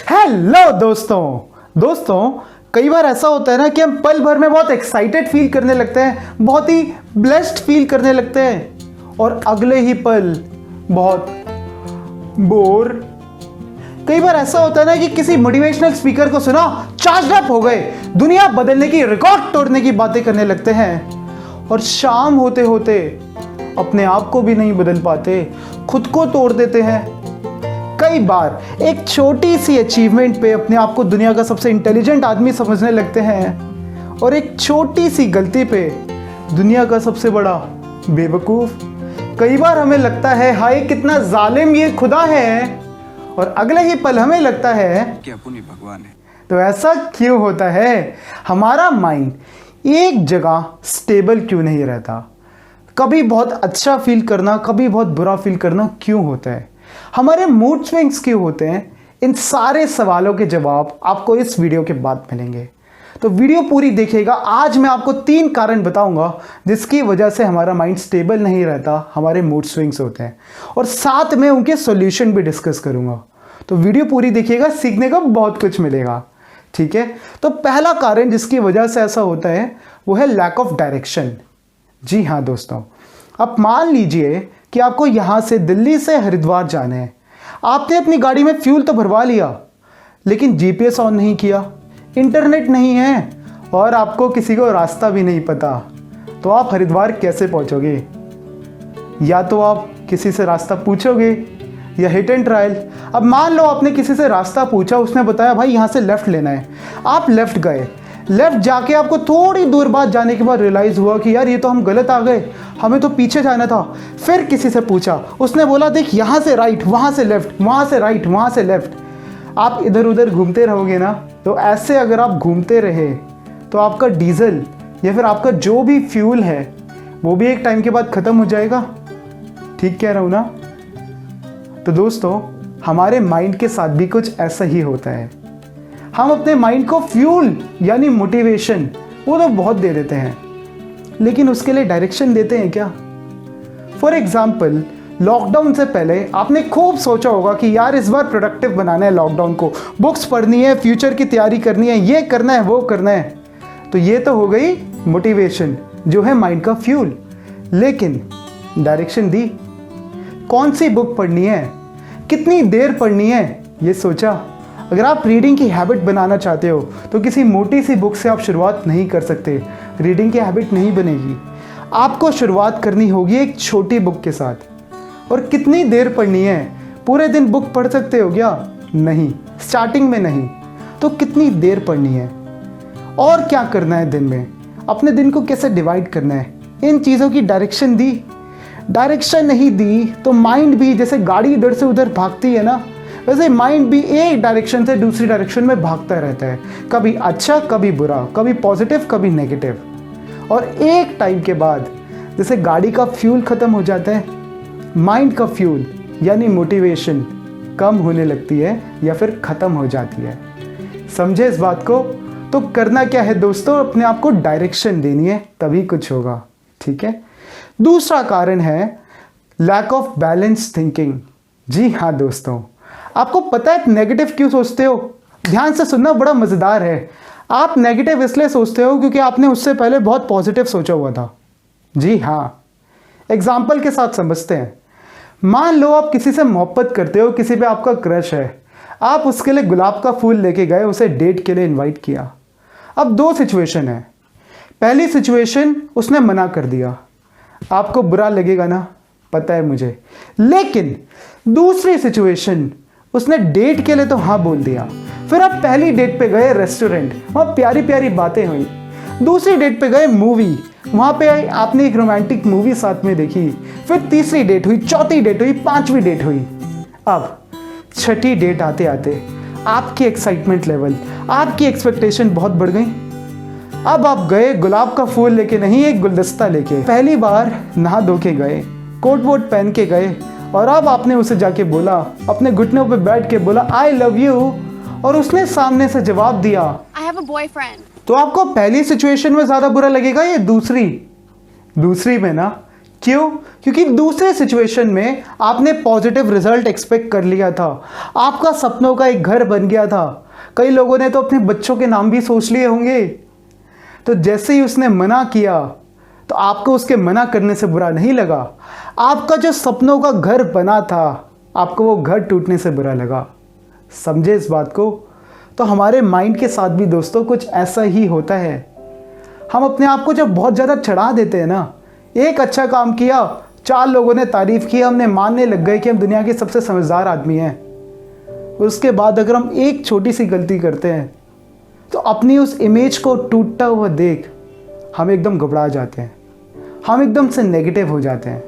Hello दोस्तों कई बार ऐसा होता है ना कि हम पल भर में बहुत एक्साइटेड फील करने लगते हैं, बहुत ही ब्लेस्ड फील करने लगते हैं और अगले ही पल बहुत बोर। कई बार ऐसा होता है ना कि किसी मोटिवेशनल स्पीकर को सुना, चार्ज अप हो गए, दुनिया बदलने की, रिकॉर्ड तोड़ने की बातें करने लगते हैं और शाम होते होते अपने आप को भी नहीं बदल पाते, खुद को तोड़ देते हैं। कई बार एक छोटी सी अचीवमेंट पे अपने आप को दुनिया का सबसे इंटेलिजेंट आदमी समझने लगते हैं और एक छोटी सी गलती पे दुनिया का सबसे बड़ा बेवकूफ। कई बार हमें लगता है हाय कितना जालिम ये खुदा है और अगले ही पल हमें लगता है कि अपनी भगवान है। तो ऐसा क्यों होता है? हमारा माइंड एक जगह स्टेबल क्यों नहीं रहता? कभी बहुत अच्छा फील करना, कभी बहुत बुरा फील करना क्यों होता है? हमारे मूड स्विंग्स क्यों होते हैं? इन सारे सवालों के जवाब आपको इस वीडियो के बाद मिलेंगे, तो वीडियो पूरी देखिएगा। आज मैं आपको 3 कारण बताऊंगा जिसकी वजह से हमारा माइंड स्टेबल नहीं रहता, हमारे मूड स्विंग्स होते हैं और साथ में उनके सॉल्यूशन भी डिस्कस करूंगा। तो वीडियो पूरी देखिएगा, सीखने का बहुत कुछ मिलेगा, ठीक है? तो पहला कारण जिसकी वजह से ऐसा होता है वो है लैक ऑफ डायरेक्शन। जी हाँ दोस्तों, अब मान लीजिए कि आपको यहाँ से दिल्ली से हरिद्वार जाना है। आपने अपनी गाड़ी में फ्यूल तो भरवा लिया, लेकिन जीपीएस ऑन नहीं किया, इंटरनेट नहीं है और आपको किसी को रास्ता भी नहीं पता, तो आप हरिद्वार कैसे पहुँचोगे? या तो आप किसी से रास्ता पूछोगे या हिट एंड ट्रायल। अब मान लो आपने किसी से रास्ता पूछा, उसने बताया भाई यहाँ से लेफ़्ट लेना है, आप लेफ़्ट गए। लेफ़्ट जाके आपको थोड़ी दूर बाद जाने के बाद रियलाइज़ हुआ कि यार ये तो हम गलत आ गए, हमें तो पीछे जाना था। फिर किसी से पूछा, उसने बोला देख यहाँ से राइट, वहाँ से लेफ़्ट, वहाँ से राइट, वहाँ से लेफ़्ट। आप इधर उधर घूमते रहोगे ना, तो ऐसे अगर आप घूमते रहे तो आपका डीजल या फिर आपका जो भी फ्यूल है वो भी एक टाइम के बाद ख़त्म हो जाएगा। ठीक कह रहा हूँ ना? तो दोस्तों, हमारे माइंड के साथ भी कुछ ऐसा ही होता है। हम अपने माइंड को फ्यूल यानी मोटिवेशन वो तो बहुत दे देते हैं, लेकिन उसके लिए डायरेक्शन देते हैं क्या? फॉर एग्जाम्पल, लॉकडाउन से पहले आपने खूब सोचा होगा कि यार इस बार प्रोडक्टिव बनाना है, लॉकडाउन को बुक्स पढ़नी है, फ्यूचर की तैयारी करनी है, ये करना है, वो करना है। तो ये तो हो गई मोटिवेशन जो है माइंड का फ्यूल, लेकिन डायरेक्शन दी। कौन सी बुक पढ़नी है, कितनी देर पढ़नी है, ये सोचा। अगर आप रीडिंग की हैबिट बनाना चाहते हो तो किसी मोटी सी बुक से आप शुरुआत नहीं कर सकते, रीडिंग की हैबिट नहीं बनेगी। आपको शुरुआत करनी होगी एक छोटी बुक के साथ। और कितनी देर पढ़नी है? पूरे दिन बुक पढ़ सकते हो क्या? नहीं, स्टार्टिंग में नहीं। तो कितनी देर पढ़नी है और क्या करना है दिन में, अपने दिन को कैसे डिवाइड करना है, इन चीज़ों की डायरेक्शन दी। डायरेक्शन नहीं दी तो माइंड भी, जैसे गाड़ी इधर से उधर भागती है ना, वैसे माइंड भी एक डायरेक्शन से दूसरी डायरेक्शन में भागता रहता है, कभी अच्छा कभी बुरा, कभी पॉजिटिव कभी नेगेटिव। और एक टाइम के बाद जैसे गाड़ी का फ्यूल ख़त्म हो जाता है, माइंड का फ्यूल यानी मोटिवेशन कम होने लगती है या फिर ख़त्म हो जाती है। समझे इस बात को? तो करना क्या है दोस्तों, अपने आप को डायरेक्शन देनी है, तभी कुछ होगा, ठीक है? दूसरा कारण है लैक ऑफ बैलेंस थिंकिंग। जी हाँ दोस्तों, आपको पता है नेगेटिव क्यों सोचते हो? ध्यान से सुनना, बड़ा मज़ेदार है। आप नेगेटिव इसलिए सोचते हो क्योंकि आपने उससे पहले बहुत पॉजिटिव सोचा हुआ था। जी हाँ, एग्जाम्पल के साथ समझते हैं। मान लो आप किसी से मोहब्बत करते हो, किसी पे आपका क्रश है, आप उसके लिए गुलाब का फूल लेके गए, उसे डेट के लिए इनवाइट किया। अब 2 सिचुएशन है। पहली सिचुएशन, उसने मना कर दिया, आपको बुरा लगेगा ना, पता है मुझे। लेकिन दूसरी सिचुएशन, उसने डेट के लिए तो हाँ बोल दिया। फिर आप पहली डेट पे गए रेस्टोरेंट, वहाँ प्यारी प्यारी बातें हुई। दूसरी डेट पे गए मूवी, वहाँ पे आपने एक रोमांटिक मूवी साथ में देखी। फिर तीसरी डेट हुई, चौथी डेट हुई, 5वीं डेट हुई। अब 6ठी डेट आते आते आपकी एक्साइटमेंट लेवल, आपकी एक्सपेक्टेशन बहुत बढ़ गई। अब आप गए गुलाब का फूल लेके नहीं, एक गुलदस्ता लेके। पहली बार नहा धो के गए, कोट वोट पहन के गए और अब आपने उसे जाके बोला, अपने घुटनों पे बैठ के बोला आई लव यू, और उसने सामने से जवाब दिया I have a boyfriend। तो आपको पहली सिचुएशन में ज़्यादा बुरा लगेगा या दूसरी? दूसरी में ना, क्यों? क्योंकि दूसरे सिचुएशन में आपने पॉजिटिव रिजल्ट एक्सपेक्ट कर लिया था, आपका सपनों का एक घर बन गया था। कई लोगों ने तो अपने बच्चों के नाम भी सोच लिए होंगे। तो जैसे ही उसने मना किया तो आपको उसके मना करने से बुरा नहीं लगा। आपका जो सपनों का घर बना था, आपको वो घर टूटने से बुरा लगा। समझे इस बात को? तो हमारे माइंड के साथ भी दोस्तों कुछ ऐसा ही होता है। हम अपने आप को जब बहुत ज़्यादा चढ़ा देते हैं ना, एक अच्छा काम किया, 4 लोगों ने तारीफ की, हमने मानने लग गए कि हम दुनिया के सबसे समझदार आदमी हैं। उसके बाद अगर हम एक छोटी सी गलती करते हैं तो अपनी उस इमेज को टूटता हुआ देख हम एकदम घबरा जाते हैं, हम एकदम से नेगेटिव हो जाते हैं।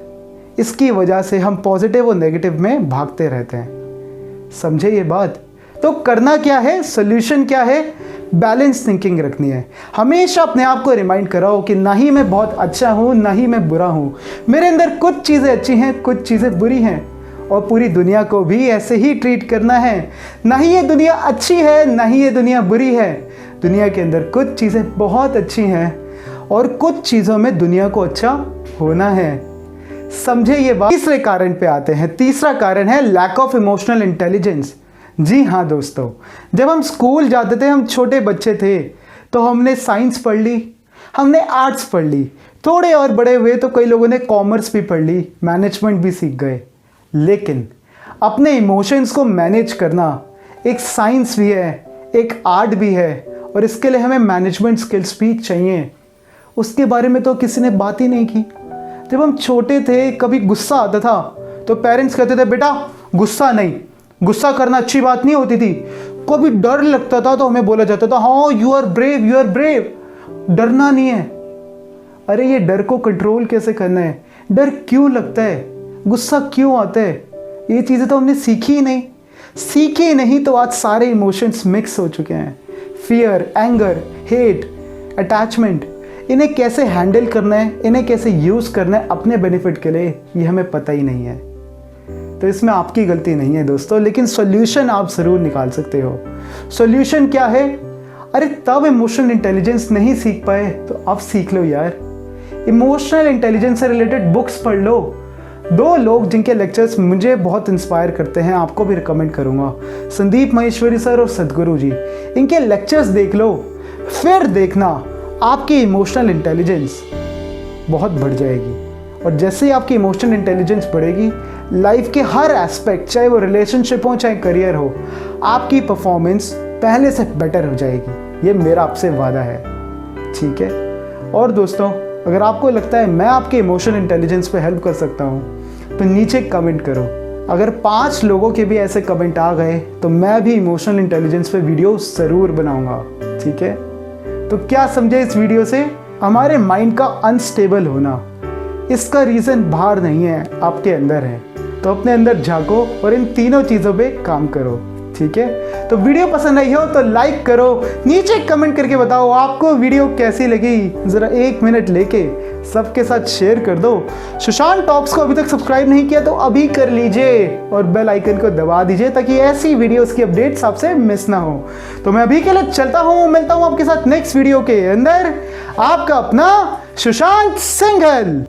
इसकी वजह से हम पॉजिटिव और नेगेटिव में भागते रहते हैं। समझे ये बात? तो करना क्या है, सोल्यूशन क्या है? बैलेंस थिंकिंग रखनी है। हमेशा अपने आप को रिमाइंड कराओ कि ना ही मैं बहुत अच्छा हूँ, ना ही मैं बुरा हूँ। मेरे अंदर कुछ चीज़ें अच्छी हैं, कुछ चीज़ें बुरी हैं, और पूरी दुनिया को भी ऐसे ही ट्रीट करना है। ना ही ये दुनिया अच्छी है, ना ही ये दुनिया बुरी है। दुनिया के अंदर कुछ चीज़ें बहुत अच्छी हैं और कुछ चीज़ों में दुनिया को अच्छा होना है। समझे ये बात? तीसरे कारण पे आते हैं। तीसरा कारण है लैक ऑफ इमोशनल इंटेलिजेंस। जी हाँ दोस्तों, जब हम स्कूल जाते थे, हम छोटे बच्चे थे, तो हमने साइंस पढ़ ली, हमने आर्ट्स पढ़ ली, थोड़े और बड़े हुए तो कई लोगों ने कॉमर्स भी पढ़ ली, मैनेजमेंट भी सीख गए। लेकिन अपने इमोशंस को मैनेज करना एक साइंस भी है, एक आर्ट भी है, और इसके लिए हमें मैनेजमेंट स्किल्स भी चाहिए। उसके बारे में तो किसी ने बात ही नहीं की। जब हम छोटे थे, कभी गुस्सा आता था तो पेरेंट्स कहते थे बेटा गुस्सा नहीं, गुस्सा करना अच्छी बात नहीं होती थी। कभी डर लगता था तो हमें बोला जाता था हाँ you are brave, you are brave, डरना नहीं है। अरे ये डर को कंट्रोल कैसे करना है, डर क्यों लगता है, गुस्सा क्यों आता है, ये चीज़ें तो हमने सीखी ही नहीं। तो आज सारे इमोशंस मिक्स हो चुके हैं। फियर, एंगर, हेट, अटैचमेंट, इन्हें कैसे हैंडल करना है, इन्हें कैसे यूज़ करना है अपने बेनिफिट के लिए, ये हमें पता ही नहीं है। तो इसमें आपकी गलती नहीं है दोस्तों, लेकिन सॉल्यूशन आप ज़रूर निकाल सकते हो। सॉल्यूशन क्या है? अरे तब इमोशनल इंटेलिजेंस नहीं सीख पाए तो अब सीख लो यार। इमोशनल इंटेलिजेंस से रिलेटेड बुक्स पढ़ लो। 2 लोग जिनके लेक्चर्स मुझे बहुत इंस्पायर करते हैं, आपको भी रिकमेंड करूँगा, संदीप महेश्वरी सर और सदगुरु जी। इनके लेक्चर्स देख लो, फिर देखना आपकी इमोशनल इंटेलिजेंस बहुत बढ़ जाएगी। और जैसे ही आपकी इमोशनल इंटेलिजेंस बढ़ेगी, लाइफ के हर एस्पेक्ट, चाहे वो रिलेशनशिप हो चाहे करियर हो, आपकी परफॉर्मेंस पहले से बेटर हो जाएगी। ये मेरा आपसे वादा है, ठीक है? और दोस्तों, अगर आपको लगता है मैं आपके इमोशनल इंटेलिजेंस पे हेल्प कर सकता हूँ तो नीचे कमेंट करो। अगर 5 लोगों के भी ऐसे कमेंट आ गए तो मैं भी इमोशनल इंटेलिजेंस पे वीडियो ज़रूर बनाऊँगा, ठीक है? तो क्या समझे इस वीडियो से? हमारे माइंड का अनस्टेबल होना, इसका रीज़न बाहर नहीं है, आपके अंदर है। तो अपने अंदर झांको और इन तीनों चीज़ों पे काम करो, ठीक है? तो वीडियो पसंद आई हो तो लाइक करो, नीचे कमेंट करके बताओ आपको वीडियो कैसी लगी। ज़रा 1 मिनट लेके सबके साथ शेयर कर दो। सुशांत टॉक्स को अभी तक सब्सक्राइब नहीं किया तो अभी कर लीजिए और बेल आइकन को दबा दीजिए ताकि ऐसी वीडियोस की अपडेट्स आपसे मिस ना हो। तो मैं अभी के लिए चलता हूँ, मिलता हूँ आपके साथ नेक्स्ट वीडियो के अंदर। आपका अपना सुशांत सिंघल।